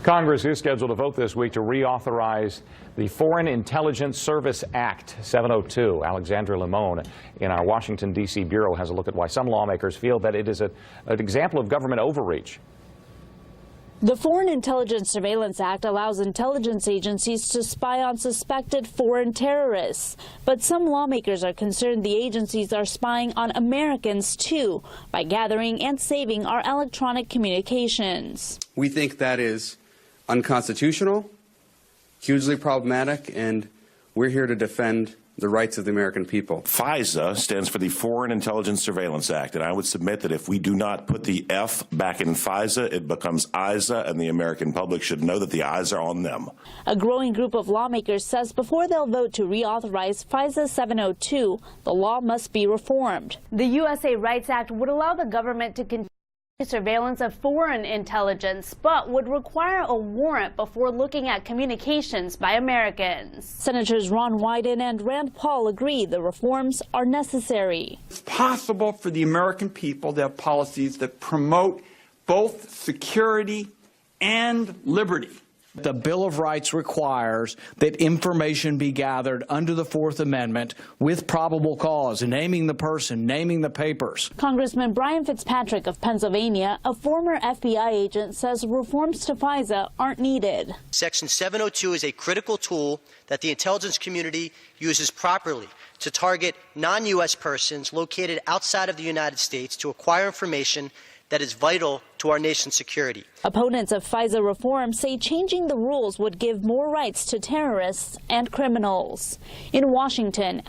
Congress is scheduled to vote this week to reauthorize the Foreign Intelligence Service Act 702. Alexandra Limon in our Washington, D.C. bureau has a look at why some lawmakers feel that it is an example of government overreach. The Foreign Intelligence Surveillance Act allows intelligence agencies to spy on suspected foreign terrorists. But some lawmakers are concerned the agencies are spying on Americans, too, by gathering and saving our electronic communications. We think that is unconstitutional, hugely problematic, and we're here to defend the rights of the American people. FISA stands for the Foreign Intelligence Surveillance Act, and I would submit that if we do not put the F back in FISA, it becomes ISA, and the American public should know that the eyes are on them. A growing group of lawmakers says before they'll vote to reauthorize FISA 702, the law must be reformed. The USA Rights Act would allow the government to continue surveillance of foreign intelligence, but would require a warrant before looking at communications by Americans. Senators Ron Wyden and Rand Paul agree the reforms are necessary. It's possible for the American people to have policies that promote both security and liberty. The Bill of Rights requires that information be gathered under the Fourth Amendment with probable cause, naming the person, naming the papers. Congressman Brian Fitzpatrick of Pennsylvania, a former FBI agent, says reforms to FISA aren't needed. Section 702 is a critical tool that the intelligence community uses properly to target non-U.S. persons located outside of the United States to acquire information that is vital to our nation's security. Opponents of FISA reform say changing the rules would give more rights to terrorists and criminals. In Washington,